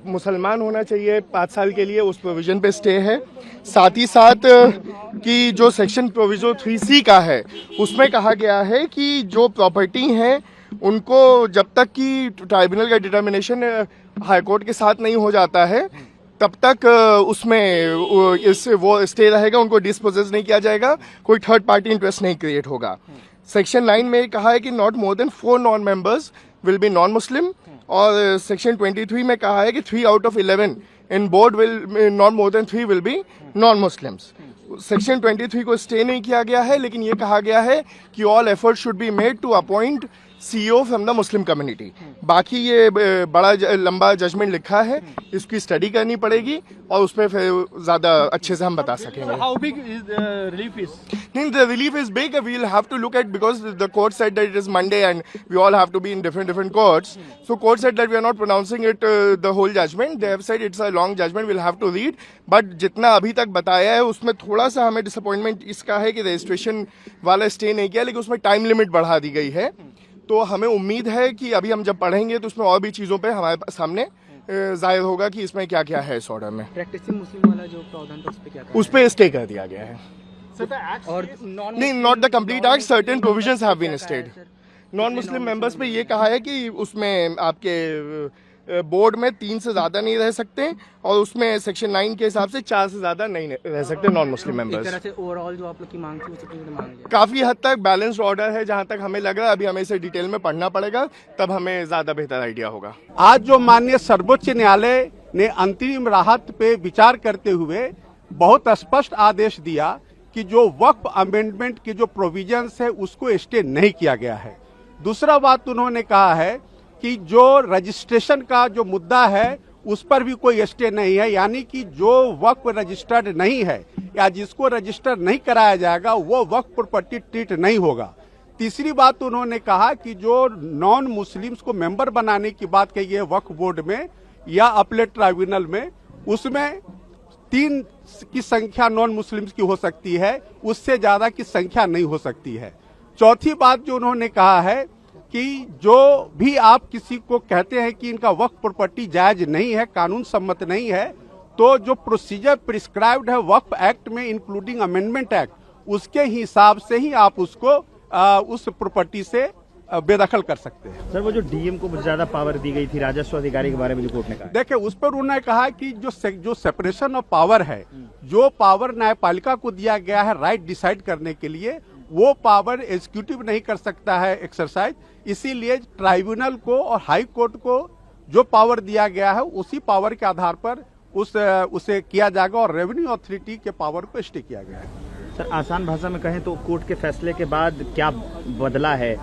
मुसलमान होना चाहिए 5 साल के लिए, उस प्रोविज़न पे स्टे है। साथ ही साथ कि जो सेक्शन प्रोविज़ो 3C का है उसमें कहा गया है कि जो प्रॉपर्टी हैं उनको जब तक कि ट्राइब्यूनल का डिटर्मिनेशन हाई कोर्ट के साथ नहीं हो जाता है तब तक उसमें इस वो स्टे रहेगा, उनको डिस्पोजेस नहीं किया जाएगा, कोई थर्ड पार्टी इंटरेस्ट नहीं क्रिएट होगा। सेक्शन 9 में कहा है कि not more than 4 non members will be non Muslim, और सेक्शन 23 में कहा है कि 3 out of 11 in board will not more than 3 will be non Muslims. Section 23 को स्टे नहीं किया गया है, लेकिन ये कहा गया है कि all effort should be made to appoint CEO from the Muslim community. बाकी ये बड़ा लंबा जजमेंट लिखा है, इसकी स्टडी करनी पड़ेगी और उस पर फिर ज़्यादा अच्छे से हम बता सकेंगे। How big is the relief is? The relief is big. We'll have to look at, because the court said that it is Monday and we all have to be in different courts. So court said that we are not pronouncing it the whole judgment. They have said it's a long judgment. We'll have to read. But जितना अभी तक बताया है उसमें थोड़ा सा हमें disappointment इसका है कि रजिस्ट्रेशन वाला स्टे नहीं किया, लेकिन उसमें टाइम लिमिट बढ़ा दी गई है। तो हमें उम्मीद है कि अभी हम जब पढ़ेंगे तो उसमें और भी चीज़ों पे हमारे सामने जाहिर होगा कि इसमें क्या क्या है इस ऑर्डर में। प्रैक्टिसिंग मुस्लिम वाला जो प्रावधान था उस पे क्या उस पे स्टे कर दिया गया है। और नहीं, not the complete act, certain provisions have been stayed. Non Muslim members पे ये कहा है कि उसमें आपके बोर्ड में 3 से ज़्यादा नहीं रह सकते, और उसमें सेक्शन 9 के हिसाब से 4 से ज़्यादा नहीं रह सकते नॉन मुस्लिम एक तरह मेंबर्स। से ओवरऑल जो आप लोग की मांग थी उसे पूरी मान लिया। काफ़ी हद तक बैलेंस्ड ऑर्डर है जहाँ तक हमें लग रहा है। अभी हमें इसे डिटेल में पढ़ना पड़ेगा, तब हमें ज़्यादा बेहतर आइडिया होगा। आज जो माननीय सर्वोच्च न्यायालय ने अंतरिम राहत पे विचार करते हुए बहुत स्पष्ट आदेश दिया कि जो वक्फ अमेंडमेंट के जो प्रोविजंस है उसको स्टे नहीं किया गया है। दूसरा बात उन्होंने कहा है कि जो रजिस्ट्रेशन का जो मुद्दा है उस पर भी कोई स्टे नहीं है, यानी कि जो वक्फ रजिस्टर्ड नहीं है या जिसको रजिस्टर नहीं कराया जाएगा वो वक्फ प्रॉपर्टी ट्रीट नहीं होगा। तीसरी बात उन्होंने कहा कि जो नॉन मुस्लिम्स को मेंबर बनाने की बात कही है वक्फ बोर्ड में या अपीलेट ट्राइब्यूनल में, उसमें 3 की संख्या नॉन मुस्लिम्स की हो सकती है, उससे ज्यादा की संख्या नहीं हो सकती है। चौथी बात जो उन्होंने कहा है कि जो भी आप किसी को कहते हैं कि इनका वक्फ प्रॉपर्टी जायज नहीं है, कानून सम्मत नहीं है, तो जो प्रोसीजर प्रिस्क्राइब्ड है वक्फ एक्ट में इंक्लूडिंग अमेंडमेंट एक्ट, उसके हिसाब से ही आप उसको उस प्रॉपर्टी से बेदखल कर सकते हैं। सर, वो जो डीएम को ज्यादा पावर दी गई थी राजस्व अधिकारी के बारे में जो कोर्ट ने कहा, देखिए उस पर उन्होंने कहा कि जो सेपरेशन ऑफ पावर है, जो पावर न्यायपालिका को दिया गया है राइट डिसाइड करने के लिए, वो पावर एग्जीक्यूटिव नहीं कर सकता है एक्सरसाइज। इसीलिए ट्राइब्यूनल को और हाई कोर्ट को जो पावर दिया गया है उसी पावर के आधार पर उसे किया जाएगा, और रेवेन्यू अथॉरिटी के पावर को स्टे किया गया है। सर, आसान भाषा में कहें तो कोर्ट के फैसले के बाद क्या बदला है?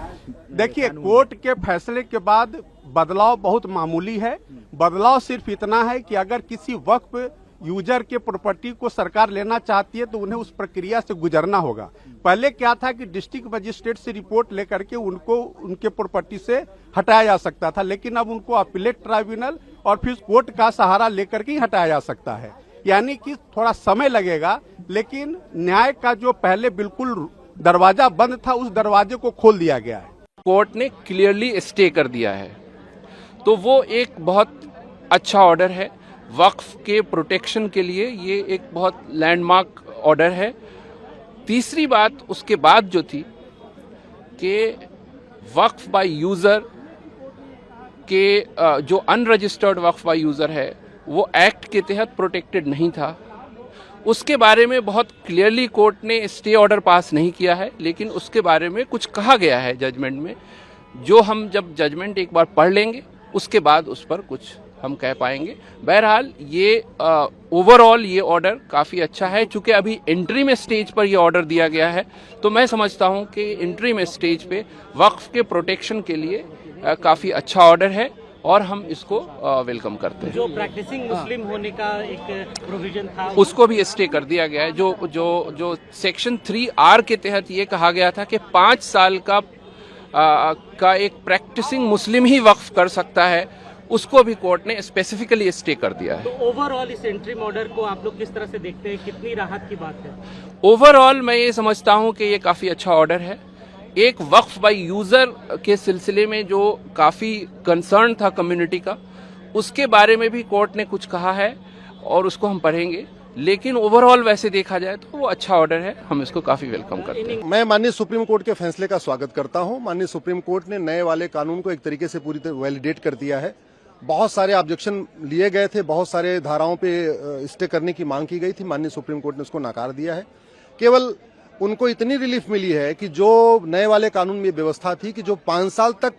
देखिए, कोर्ट के फैसले के बाद बदलाव बहुत मामूली है। बदलाव सिर्फ इतना है कि अगर किसी वक्फ यूजर के प्रॉपर्टी को सरकार लेना चाहती है तो उन्हें उस प्रक्रिया से गुजरना होगा। पहले क्या था कि डिस्ट्रिक्ट मजिस्ट्रेट से रिपोर्ट लेकर के उनको उनके प्रॉपर्टी से हटाया जा सकता था, लेकिन अब उनको अपीलेट ट्राइब्यूनल और फिर कोर्ट का सहारा लेकर के ही हटाया जा सकता है। यानी कि थोड़ा समय लगेगा, लेकिन न्याय का जो पहले बिल्कुल दरवाजा बंद था उस दरवाजे को खोल दिया गया है। कोर्ट ने क्लियरली स्टे कर दिया है, तो वो एक बहुत अच्छा ऑर्डर है। वक्फ के प्रोटेक्शन के लिए ये एक बहुत लैंडमार्क ऑर्डर है। तीसरी बात उसके बाद जो थी कि वक्फ बाय यूज़र के जो अनरजिस्टर्ड वक्फ बाय यूज़र है वो एक्ट के तहत प्रोटेक्टेड नहीं था, उसके बारे में बहुत क्लियरली कोर्ट ने स्टे ऑर्डर पास नहीं किया है, लेकिन उसके बारे में कुछ कहा गया है जजमेंट में, जो हम जब जजमेंट एक बार पढ़ लेंगे उसके बाद उस पर कुछ हम कह पाएंगे। बहरहाल ये ओवरऑल ये ऑर्डर काफ़ी अच्छा है। चूँकि अभी एंट्री में स्टेज पर ये ऑर्डर दिया गया है, तो मैं समझता हूँ कि एंट्री में स्टेज पे वक्फ के प्रोटेक्शन के लिए काफ़ी अच्छा ऑर्डर है और हम इसको वेलकम करते हैं। जो प्रैक्टिसिंग मुस्लिम होने का एक प्रोविजन था उसको भी स्टे कर दिया गया है। जो सेक्शन 3R के तहत ये कहा गया था कि 5 साल का एक प्रैक्टिसिंग मुस्लिम ही वक्फ कर सकता है, उसको भी कोर्ट ने स्पेसिफिकली स्टे कर दिया है। तो ओवरऑल इस एंट्रीम ऑर्डर को आप लोग किस तरह से देखते हैं, कितनी राहत की बात है? ओवरऑल मैं ये समझता हूँ कि ये काफ़ी अच्छा ऑर्डर है। एक वक्फ बाय यूज़र के सिलसिले में जो काफ़ी कंसर्न था कम्युनिटी का, उसके बारे में भी कोर्ट ने कुछ कहा है और उसको हम पढ़ेंगे, लेकिन ओवरऑल वैसे देखा जाए तो वो अच्छा ऑर्डर है, हम इसको काफी वेलकम करते हैं। मैं माननीय सुप्रीम कोर्ट के फैसले का स्वागत करता हूं। माननीय सुप्रीम कोर्ट ने नए वाले कानून को एक तरीके से पूरी तरह वैलिडेट कर दिया है। बहुत सारे ऑब्जेक्शन लिए गए थे, बहुत सारे धाराओं पे स्टे करने की मांग की गई थी, माननीय सुप्रीम कोर्ट ने उसको नकार दिया है। केवल उनको इतनी रिलीफ मिली है कि जो नए वाले कानून में व्यवस्था थी कि जो 5 साल तक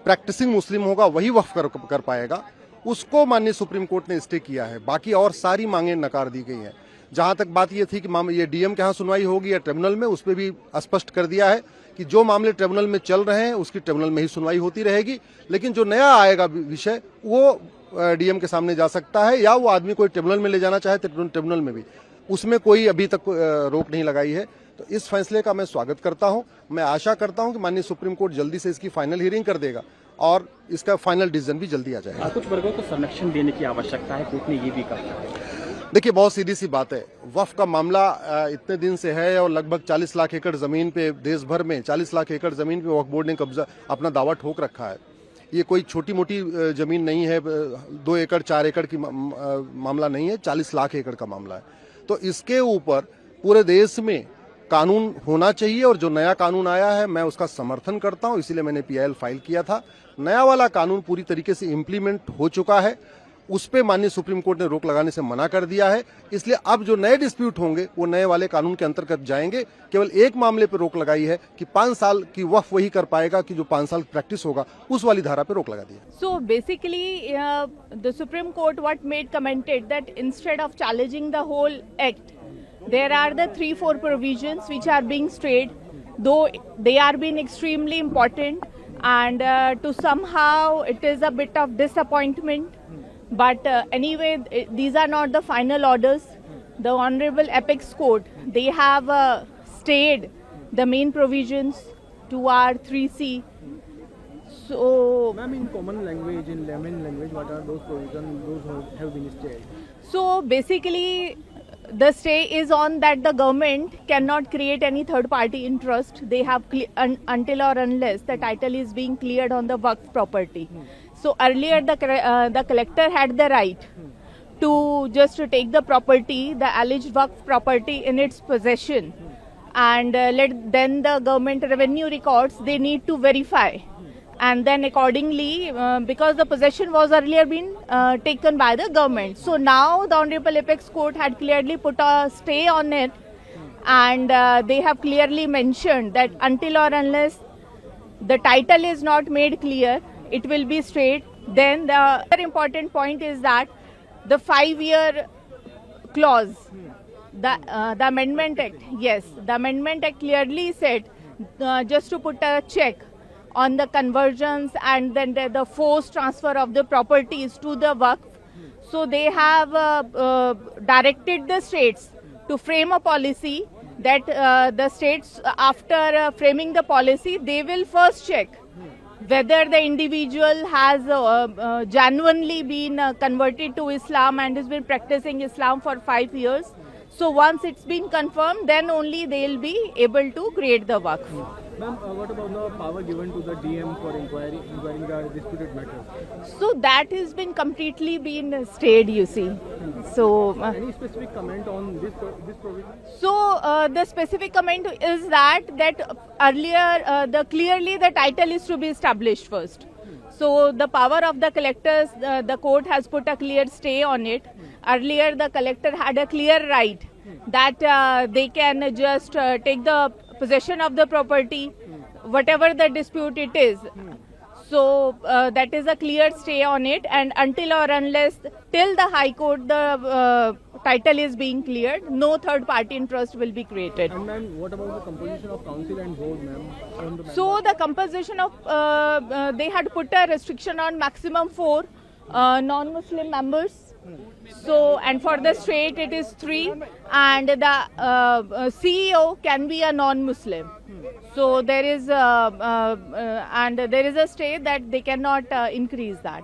प्रैक्टिसिंग मुस्लिम होगा वही वक्फ कर पाएगा, उसको माननीय सुप्रीम कोर्ट ने स्टे किया है। बाकी और सारी मांगें नकार दी गई हैं। जहां तक बात ये थी कि ये डीएम के यहाँ सुनवाई होगी या ट्रिब्यूनल में, उस पर भी स्पष्ट कर दिया है कि जो मामले ट्रिब्यूनल में चल रहे हैं उसकी ट्रिब्यूनल में ही सुनवाई होती रहेगी, लेकिन जो नया आएगा विषय वो डीएम के सामने जा सकता है, या वो आदमी कोई ट्रिब्यूनल में ले जाना चाहे तो ट्रिब्यूनल में भी, उसमें कोई अभी तक रोक नहीं लगाई है। तो इस फैसले का मैं स्वागत करता हूं। मैं आशा करता हूं कि माननीय सुप्रीम कोर्ट जल्दी से इसकी फाइनल हियरिंग कर देगा और इसका फाइनल डिसीजन भी जल्दी आ जाएगा। कुछ वर्गों को संरक्षण देने की आवश्यकता है, कोर्ट ने ये भी कहा। देखिए, बहुत सीधी सी बात है, वक्फ का मामला इतने दिन से है और लगभग 40 लाख एकड़ जमीन पे, देश भर में 40 लाख एकड़ जमीन पे वक्फ बोर्ड ने कब्जा अपना दावा ठोक रखा है। ये कोई छोटी मोटी जमीन नहीं है, 2 एकड़ 4 एकड़ की मामला नहीं है, 40 लाख एकड़ का मामला है। तो इसके ऊपर पूरे देश में कानून होना चाहिए और जो नया कानून आया है मैं उसका समर्थन करता हूं, इसीलिए मैंने पीआईएल फाइल किया था। नया वाला कानून पूरी तरीके से इम्प्लीमेंट हो चुका है, उस पे माननीय सुप्रीम कोर्ट ने रोक लगाने से मना कर दिया है। इसलिए अब जो नए डिस्प्यूट होंगे वो नए वाले कानून के अंतर्गत जाएंगे। केवल एक मामले पे रोक लगाई है कि 5 साल की वक्फ वही कर पाएगा कि जो 5 साल प्रैक्टिस होगा, उस वाली धारा पे रोक लगा दी है। So basically, the Supreme Court what made commented that instead of challenging the whole act, there are the 3-4 provisions which are being stayed, though they are being extremely important, and to somehow it is a bit of disappointment. But anyway, these are not the final orders. The Honorable Apex Court, they have stayed the main provisions to our 3C. So, Ma'am, in common language, in layman language, what are those provisions those have been stayed? so basically, the stay is on that the government cannot create any third party interest. They have until or unless the title is being cleared on the Waqf property. So earlier the collector had the right to just to take the property, the alleged Waqf property in its possession, and then the government revenue records they need to verify. And then accordingly, because the possession was earlier been taken by the government. So now the Honorable Apex Court had clearly put a stay on it, and they have clearly mentioned that until or unless the title is not made clear, it will be stayed. Then the other important point is that the 5-year clause, the Amendment Act, yes, the Amendment Act clearly said just to put a check on the conversions and then the forced transfer of the properties to the Waqf. So they have directed the states to frame a policy that the states, after framing the policy, they will first check whether the individual has genuinely been converted to Islam and has been practicing Islam for 5 years. So once it's been confirmed, then only they will be able to create the Waqf. Ma'am, what about the power given to the DM for inquiring the disputed matters? So that has been completely been stayed, you see. So Any specific comment on this provision? So the specific comment is that earlier clearly the title is to be established first. So the power of the collectors, the court has put a clear stay on it. Earlier the collector had a clear right that they can just take the possession of the property, whatever the dispute it is. So that is a clear stay on it, and until or unless till the High Court the title is being cleared, no third party interest will be created. And ma'am, what about the composition of council and board, ma'am? On the So the composition of they had put a restriction on maximum 4 non-Muslim members. So, and for the state it is 3, and the CEO can be a non-Muslim. So there is and there is a stay that they cannot increase that.